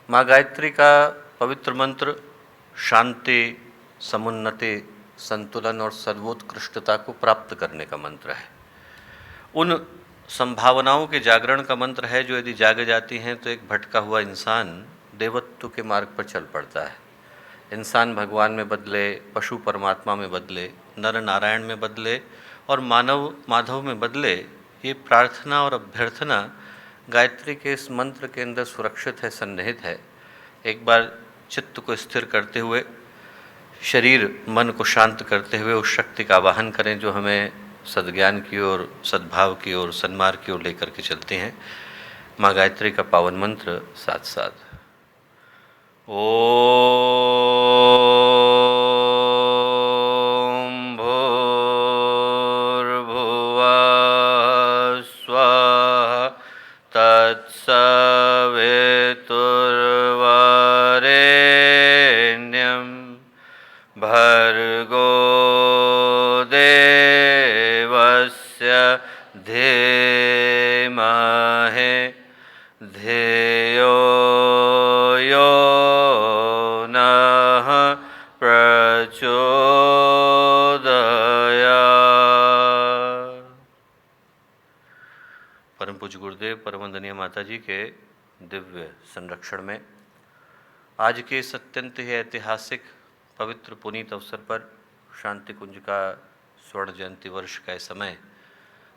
माँ गायत्री का पवित्र मंत्र शांति, समुन्नति, संतुलन और सर्वोत्कृष्टता को प्राप्त करने का मंत्र है। उन संभावनाओं के जागरण का मंत्र है जो यदि जाग जाती हैं तो एक भटका हुआ इंसान देवत्व के मार्ग पर चल पड़ता है। इंसान भगवान में बदले, पशु परमात्मा में बदले, नर नारायण में बदले और मानव माधव में बदले। ये प्रार्थना और अभ्यर्थना गायत्री के इस मंत्र के अंदर सुरक्षित है, सन्निहित है। एक बार चित्त को स्थिर करते हुए, शरीर मन को शांत करते हुए उस शक्ति का आवाहन करें जो हमें सद्ज्ञान की ओर, सद्भाव की ओर, सन्मार्ग की ओर लेकर के चलते हैं। माँ गायत्री का पावन मंत्र साथ साथ। ओम भूर्भुवः स्वः तत्सवितुर्वरेण्यं भर्गो देवस्य धीमहि धियो यो नः प्रचोदयात्। परम पूज्य गुरुदेव परम वंदनीय माता जी के दिव्य संरक्षण में आज के इस अत्यंत ही ऐतिहासिक पवित्र पुनीत अवसर पर शांति कुंज का स्वर्ण जयंती वर्ष का समय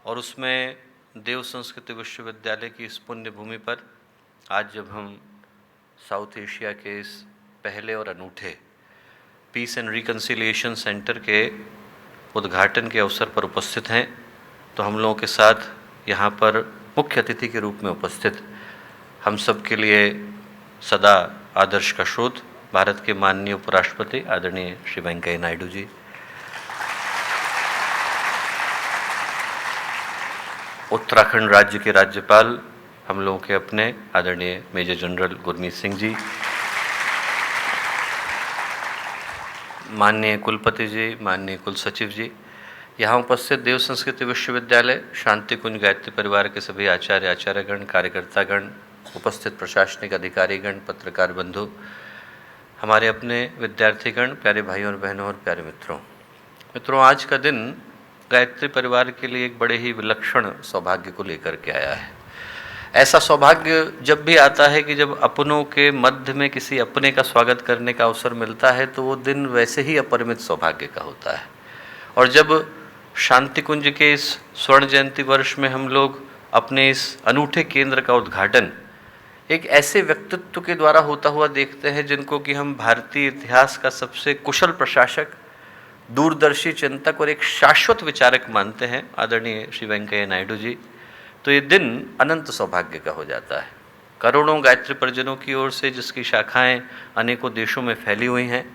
और उसमें देव संस्कृति विश्वविद्यालय की इस पुण्य भूमि पर आज जब हम साउथ एशिया के इस पहले और अनूठे पीस एंड रिकन्सिलिएशन सेंटर के उद्घाटन के अवसर पर उपस्थित हैं, तो हम लोगों के साथ यहाँ पर मुख्य अतिथि के रूप में उपस्थित हम सब के लिए सदा आदर्श का स्रोत भारत के माननीय उपराष्ट्रपति आदरणीय श्री वेंकैया नायडू जी, उत्तराखंड राज्य के राज्यपाल हम लोगों के अपने आदरणीय मेजर जनरल गुरमीत सिंह जी, माननीय कुलपति जी, माननीय कुल सचिव जी, यहाँ उपस्थित देव संस्कृति विश्वविद्यालय शांति कुंज गायत्री परिवार के सभी आचार्य आचार्यगण, कार्यकर्तागण, उपस्थित प्रशासनिक अधिकारीगण, पत्रकार बंधु, हमारे अपने विद्यार्थीगण, प्यारे भाइयों और बहनों और प्यारे मित्रों, आज का दिन गायत्री परिवार के लिए एक बड़े ही विलक्षण सौभाग्य को लेकर के आया है। ऐसा सौभाग्य जब भी आता है कि जब अपनों के मध्य में किसी अपने का स्वागत करने का अवसर मिलता है तो वो दिन वैसे ही अपरिमित सौभाग्य का होता है। और जब शांति कुंज के इस स्वर्ण जयंती वर्ष में हम लोग अपने इस अनूठे केंद्र का उद्घाटन एक ऐसे व्यक्तित्व के द्वारा होता हुआ देखते हैं जिनको कि हम भारतीय इतिहास का सबसे कुशल प्रशासक, दूरदर्शी चिंतक और एक शाश्वत विचारक मानते हैं, आदरणीय श्री वेंकैया नायडू जी, तो ये दिन अनंत सौभाग्य का हो जाता है। करोड़ों गायत्री परिजनों की ओर से, जिसकी शाखाएं अनेकों देशों में फैली हुई हैं,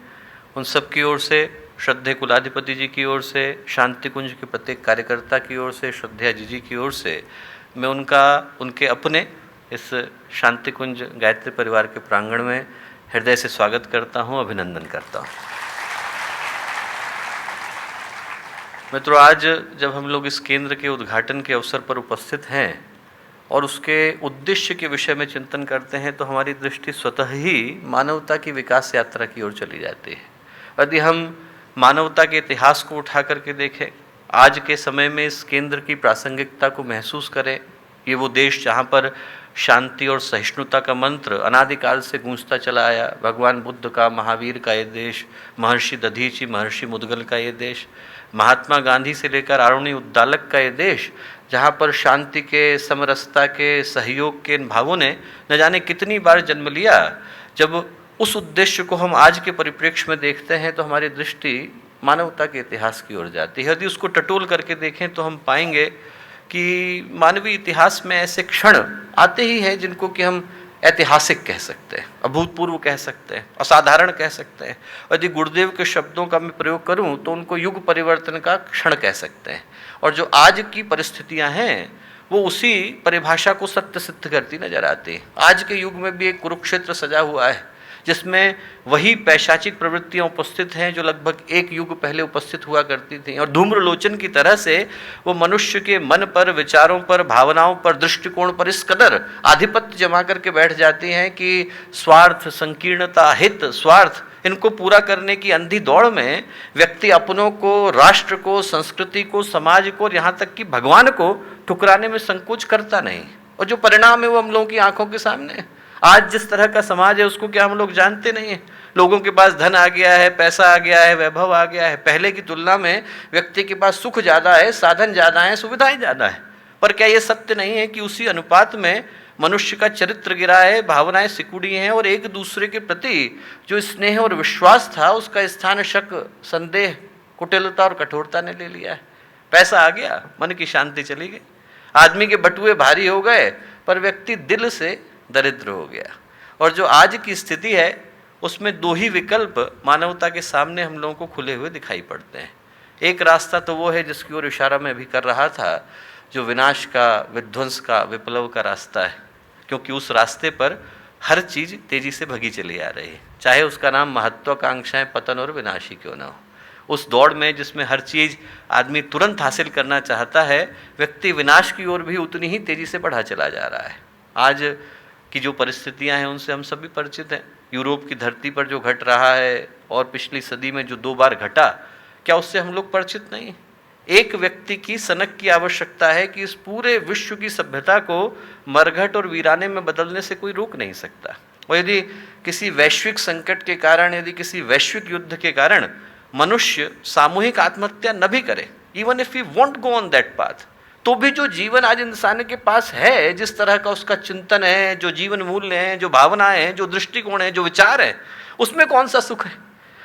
उन सब की ओर से, श्रद्धेय कुलाधिपति जी की ओर से, शांति कुंज के प्रत्येक कार्यकर्ता की ओर से, श्रद्धेय जी की ओर से, मैं उनके अपने इस शांति कुंज गायत्री परिवार के प्रांगण में हृदय से स्वागत करता हूं, अभिनंदन करता हूं। मित्रों, आज जब हम लोग इस केंद्र के उद्घाटन के अवसर पर उपस्थित हैं और उसके उद्देश्य के विषय में चिंतन करते हैं तो हमारी दृष्टि स्वतः ही मानवता की विकास यात्रा की ओर चली जाती है। यदि हम मानवता के इतिहास को उठा करके देखें, आज के समय में इस केंद्र की प्रासंगिकता को महसूस करें, ये वो देश जहाँ पर शांति और सहिष्णुता का मंत्र अनादिकाल से गूंजता चला आया, भगवान बुद्ध का, महावीर का ये देश, महर्षि दधीची, महर्षि मुदगल का ये देश, महात्मा गांधी से लेकर आरुणि उद्दालक का ये देश, जहाँ पर शांति के, समरसता के, सहयोग के इन भावों ने न जाने कितनी बार जन्म लिया। जब उस उद्देश्य को हम आज के परिप्रेक्ष्य में देखते हैं तो हमारी दृष्टि मानवता के इतिहास की ओर जाती है। यदि उसको टटोल करके देखें तो हम पाएंगे कि मानवीय इतिहास में ऐसे क्षण आते ही हैं जिनको कि हम ऐतिहासिक कह सकते हैं, अभूतपूर्व कह सकते हैं, असाधारण कह सकते हैं। यदि गुरुदेव के शब्दों का मैं प्रयोग करूं तो उनको युग परिवर्तन का क्षण कह सकते हैं। और जो आज की परिस्थितियां हैं वो उसी परिभाषा को सत्य सिद्ध करती नजर आती है। आज के युग में भी एक कुरुक्षेत्र सजा हुआ है जिसमें वही पैशाचिक प्रवृत्तियां उपस्थित हैं जो लगभग एक युग पहले उपस्थित हुआ करती थी। और धूम्रलोचन की तरह से वो मनुष्य के मन पर, विचारों पर, भावनाओं पर, दृष्टिकोण पर इस कदर आधिपत्य जमा करके बैठ जाती हैं कि स्वार्थ, संकीर्णता, हित, स्वार्थ, इनको पूरा करने की अंधी दौड़ में व्यक्ति अपनों को, राष्ट्र को, संस्कृति को, समाज को और यहाँ तक कि भगवान को ठुकराने में संकोच करता नहीं। और जो परिणाम है वो हम लोगों की आंखों के सामने है। आज जिस तरह का समाज है उसको क्या हम लोग जानते नहीं हैं? लोगों के पास धन आ गया है, पैसा आ गया है, वैभव आ गया है। पहले की तुलना में व्यक्ति के पास सुख ज़्यादा है, साधन ज़्यादा है, सुविधाएं ज़्यादा है। पर क्या ये सत्य नहीं है कि उसी अनुपात में मनुष्य का चरित्र गिरा है, भावनाएं सिकुड़ी हैं और एक दूसरे के प्रति जो स्नेह और विश्वास था उसका स्थान शक, संदेह, कुटिलता और कठोरता ने ले लिया है। पैसा आ गया, मन की शांति चली गई, आदमी के बटुए भारी हो गए, पर व्यक्ति दिल से दरिद्र हो गया। और जो आज की स्थिति है उसमें दो ही विकल्प मानवता के सामने हम लोगों को खुले हुए दिखाई पड़ते हैं। एक रास्ता तो वो है जिसकी ओर इशारा मैं अभी कर रहा था, जो विनाश का, विध्वंस का, विप्लव का रास्ता है, क्योंकि उस रास्ते पर हर चीज़ तेजी से भगी चली आ रही है, चाहे उसका नाम महत्वाकांक्षाएं, पतन और विनाश ही क्यों ना हो। उस दौड़ में जिसमें हर चीज़ आदमी तुरंत हासिल करना चाहता है, व्यक्ति विनाश की ओर भी उतनी ही तेजी से बढ़ा चला जा रहा है। आज की जो परिस्थितियां हैं उनसे हम सभी परिचित हैं। यूरोप की धरती पर जो घट रहा है और पिछली सदी में जो 2 बार घटा, क्या उससे हम लोग परिचित नहीं? एक व्यक्ति की सनक की आवश्यकता है कि इस पूरे विश्व की सभ्यता को मरघट और वीराने में बदलने से कोई रोक नहीं सकता। और यदि किसी वैश्विक संकट के कारण, यदि किसी वैश्विक युद्ध के कारण मनुष्य सामूहिक आत्महत्या न भी करे, even if we won't go on that path, तो भी जो जीवन आज इंसान के पास है, जिस तरह का उसका चिंतन है, जो जीवन मूल्य हैं, जो भावनाएं हैं, जो दृष्टिकोण है, जो विचार है, उसमें कौन सा सुख है,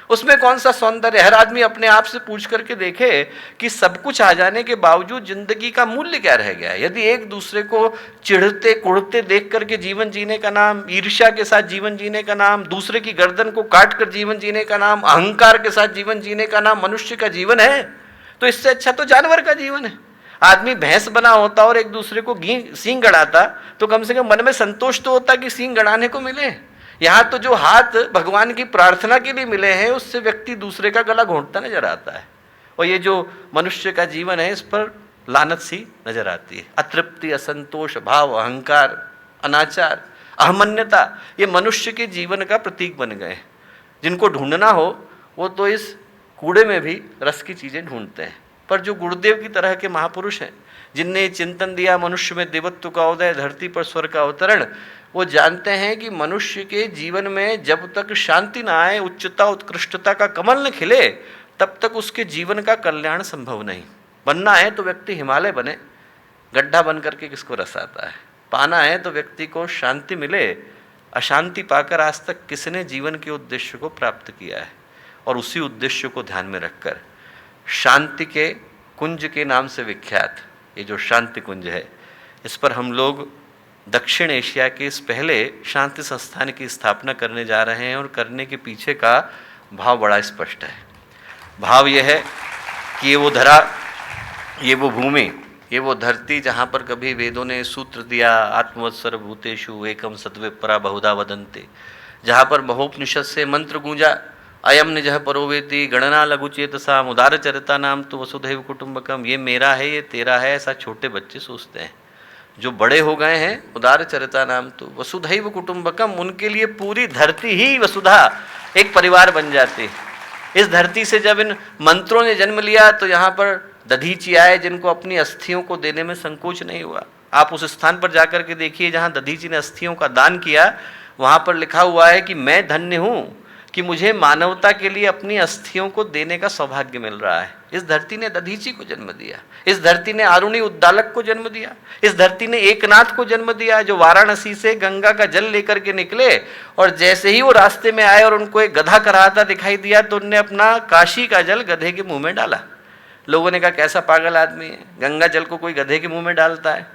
उसमें कौन सा सौंदर्य? हर आदमी अपने आप से पूछ करके देखे कि सब कुछ आ जाने के बावजूद जिंदगी का मूल्य क्या रह गया है। यदि एक दूसरे को चिढ़ते कुढ़ते देख करके जीवन जीने का नाम, ईर्ष्या के साथ जीवन जीने का नाम, दूसरे की गर्दन को काट कर जीवन जीने का नाम, अहंकार के साथ जीवन जीने का नाम मनुष्य का जीवन है, तो इससे अच्छा तो जानवर का जीवन है। आदमी भैंस बना होता और एक दूसरे को सींग गड़ाता, तो कम से कम मन में संतोष तो होता कि सींग गड़ाने को मिले। यहाँ तो जो हाथ भगवान की प्रार्थना के लिए मिले हैं, उससे व्यक्ति दूसरे का गला घोंटता नजर आता है। और ये जो मनुष्य का जीवन है, इस पर लानत सी नजर आती है। अतृप्ति, असंतोष भाव, अहंकार, अनाचार, अहमन्यता, ये मनुष्य के जीवन का प्रतीक बन गए। जिनको ढूंढना हो वो तो इस कूड़े में भी रस की चीजें ढूंढते हैं। पर जो गुरुदेव की तरह के महापुरुष हैं, जिनने चिंतन दिया मनुष्य में देवत्व का उदय, धरती पर स्वर्ग का अवतरण, वो जानते हैं कि मनुष्य के जीवन में जब तक शांति ना आए, उच्चता उत्कृष्टता का कमल न खिले, तब तक उसके जीवन का कल्याण संभव नहीं। बनना है तो व्यक्ति हिमालय बने, गड्ढा बन करके किसको रस आता है? पाना है तो व्यक्ति को शांति मिले। अशांति पाकर आज तक किसने जीवन के उद्देश्य को प्राप्त किया है? और उसी उद्देश्य को ध्यान में रखकर शांति के कुंज के नाम से विख्यात ये जो शांति कुंज है, इस पर हम लोग दक्षिण एशिया के इस पहले शांति संस्थान की स्थापना करने जा रहे हैं। और करने के पीछे का भाव बड़ा स्पष्ट है। भाव यह है कि ये वो धरा, ये वो भूमि, ये वो धरती जहाँ पर कभी वेदों ने सूत्र दिया, आत्मवत्सर भूतेषु एकम सद्विप्रा बहुधा वदन्ते, जहाँ पर महोपनिषद से मंत्र गूंजा, अयम निजः परोवेति गणना लघुचेतसा उदार चरिता नाम तो वसुधैव कुटुंबकम, ये मेरा है, ये तेरा है, ऐसा छोटे बच्चे सोचते हैं। जो बड़े हो गए हैं, उदार चरिता नाम तो वसुधैव कुटुंबकम, उनके लिए पूरी धरती ही वसुधा, एक परिवार बन जाती है। इस धरती से जब इन मंत्रों ने जन्म लिया तो यहाँ पर दधीची आए, जिनको अपनी अस्थियों को देने में संकोच नहीं हुआ। आप उस स्थान पर जाकर के देखिए जहाँ दधीची ने अस्थियों का दान किया, वहाँ पर लिखा हुआ है कि मैं धन्य हूँ कि मुझे मानवता के लिए अपनी अस्थियों को देने का सौभाग्य मिल रहा है। इस धरती ने दधीची को जन्म दिया, इस धरती ने आरुणी उद्दालक को जन्म दिया, इस धरती ने एकनाथ को जन्म दिया, जो वाराणसी से गंगा का जल लेकर के निकले और जैसे ही वो रास्ते में आए और उनको एक गधा कराता दिखाई दिया तो उनने अपना काशी का जल गधे के मुंह में डाला। लोगों ने कहा कैसा पागल आदमी है, गंगा जल को कोई गधे के मुंह में डालता है।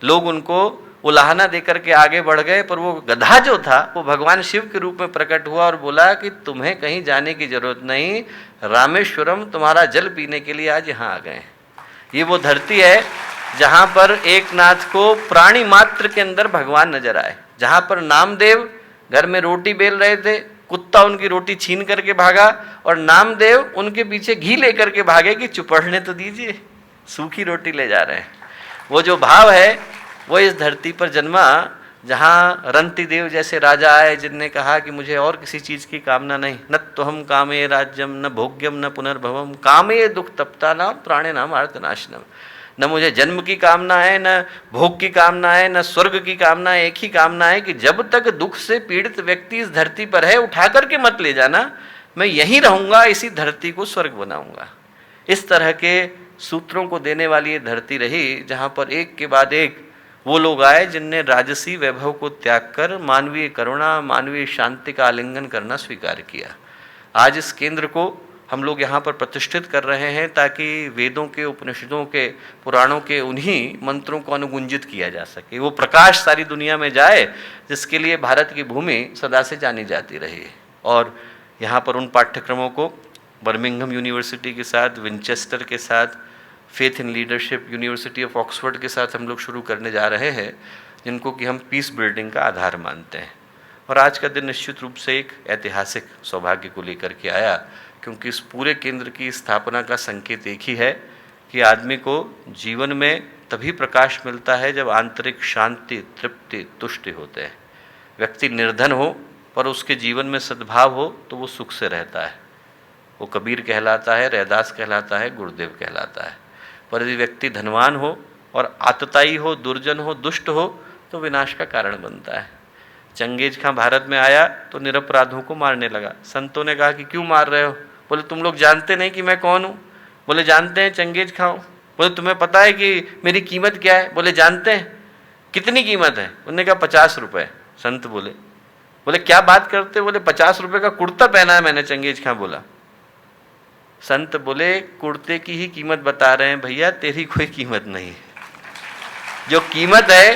लोग उनको उलाहना देकर के आगे बढ़ गए, पर वो गधा जो था वो भगवान शिव के रूप में प्रकट हुआ और बोला कि तुम्हें कहीं जाने की जरूरत नहीं, रामेश्वरम तुम्हारा जल पीने के लिए आज यहाँ आ गए। ये वो धरती है जहाँ पर एक नाथ को प्राणी मात्र के अंदर भगवान नजर आए, जहाँ पर नामदेव घर में रोटी बेल रहे थे, कुत्ता उनकी रोटी छीन करके भागा और नामदेव उनके पीछे घी लेकर के भागे कि चुपड़ने तो दीजिए, सूखी रोटी ले जा रहे हैं। वो जो भाव है वो इस धरती पर जन्मा जहाँ रंती देव जैसे राजा आए जिनने कहा कि मुझे और किसी चीज की कामना नहीं, न तो हम कामे राज्यम न भोग्यम न पुनर्भवम कामे दुख तप्ता नाम प्राणे नाम आर्तनाशनम। न मुझे जन्म की कामना है, न भोग की कामना है, न स्वर्ग की कामना है। एक ही कामना है कि जब तक दुख से पीड़ित व्यक्ति इस धरती पर है उठा करके मत ले जाना, मैं यहीं रहूंगा, इसी धरती को स्वर्ग बनाऊंगा। इस तरह के सूत्रों को देने वाली ये धरती रही जहाँ पर एक के बाद एक वो लोग आए जिनने राजसी वैभव को त्याग कर मानवीय करुणा, मानवीय शांति का आलिंगन करना स्वीकार किया। आज इस केंद्र को हम लोग यहाँ पर प्रतिष्ठित कर रहे हैं ताकि वेदों के, उपनिषदों के, पुराणों के उन्हीं मंत्रों को अनुगुंजित किया जा सके, वो प्रकाश सारी दुनिया में जाए जिसके लिए भारत की भूमि सदा से जानी जाती रही है। और यहाँ पर उन पाठ्यक्रमों को बर्मिंघम यूनिवर्सिटी के साथ, विंचेस्टर के साथ, faith in leadership university of Oxford के साथ हम लोग शुरू करने जा रहे हैं, जिनको कि हम पीस बिल्डिंग का आधार मानते हैं। और आज का दिन निश्चित रूप से एक ऐतिहासिक सौभाग्य को लेकर के आया, क्योंकि इस पूरे केंद्र की स्थापना का संकेत एक ही है कि आदमी को जीवन में तभी प्रकाश मिलता है जब आंतरिक शांति, तृप्ति, तुष्टि होते हैं। व्यक्ति निर्धन हो पर उसके जीवन में सद्भाव हो तो वो सुख से रहता है, वो कबीर कहलाता है, रैदास कहलाता है, गुरुदेव कहलाता है। पर यदि व्यक्ति धनवान हो और आतताई हो, दुर्जन हो, दुष्ट हो तो विनाश का कारण बनता है। चंगेज खां भारत में आया तो निरपराधों को मारने लगा। संतों ने कहा कि क्यों मार रहे हो? बोले तुम लोग जानते नहीं कि मैं कौन हूँ? बोले जानते हैं, चंगेज खां हूँ। बोले तुम्हें पता है कि मेरी कीमत क्या है? बोले जानते हैं। कितनी कीमत है? उन्होंने कहा 50 रुपये। संत बोले क्या बात करते? बोले 50 रुपये का कुर्ता पहना है मैंने। चंगेज खां बोला। संत बोले कुर्ते की ही कीमत बता रहे हैं भैया, तेरी कोई कीमत नहीं है। जो कीमत है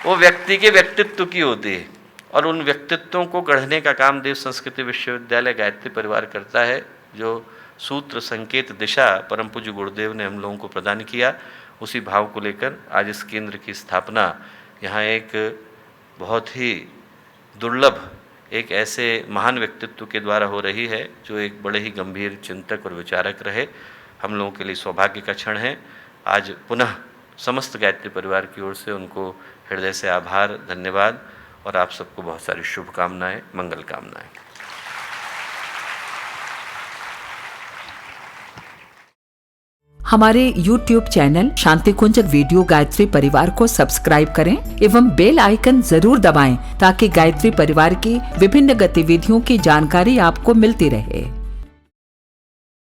वो व्यक्ति के व्यक्तित्व की होती है, और उन व्यक्तित्वों को गढ़ने का काम देव संस्कृति विश्वविद्यालय गायत्री परिवार करता है। जो सूत्र, संकेत, दिशा परम पूज्य गुरुदेव ने हम लोगों को प्रदान किया, उसी भाव को लेकर आज इस केंद्र की स्थापना यहाँ एक बहुत ही दुर्लभ, एक ऐसे महान व्यक्तित्व के द्वारा हो रही है जो एक बड़े ही गंभीर चिंतक और विचारक रहे। हम लोगों के लिए सौभाग्य का क्षण है। आज पुनः समस्त गायत्री परिवार की ओर से उनको हृदय से आभार, धन्यवाद, और आप सबको बहुत सारी शुभकामनाएं, मंगल कामनाएं। हमारे YouTube चैनल शांति कुंज वीडियो गायत्री परिवार को सब्सक्राइब करें एवं बेल आइकन जरूर दबाएं ताकि गायत्री परिवार की विभिन्न गतिविधियों की जानकारी आपको मिलती रहे।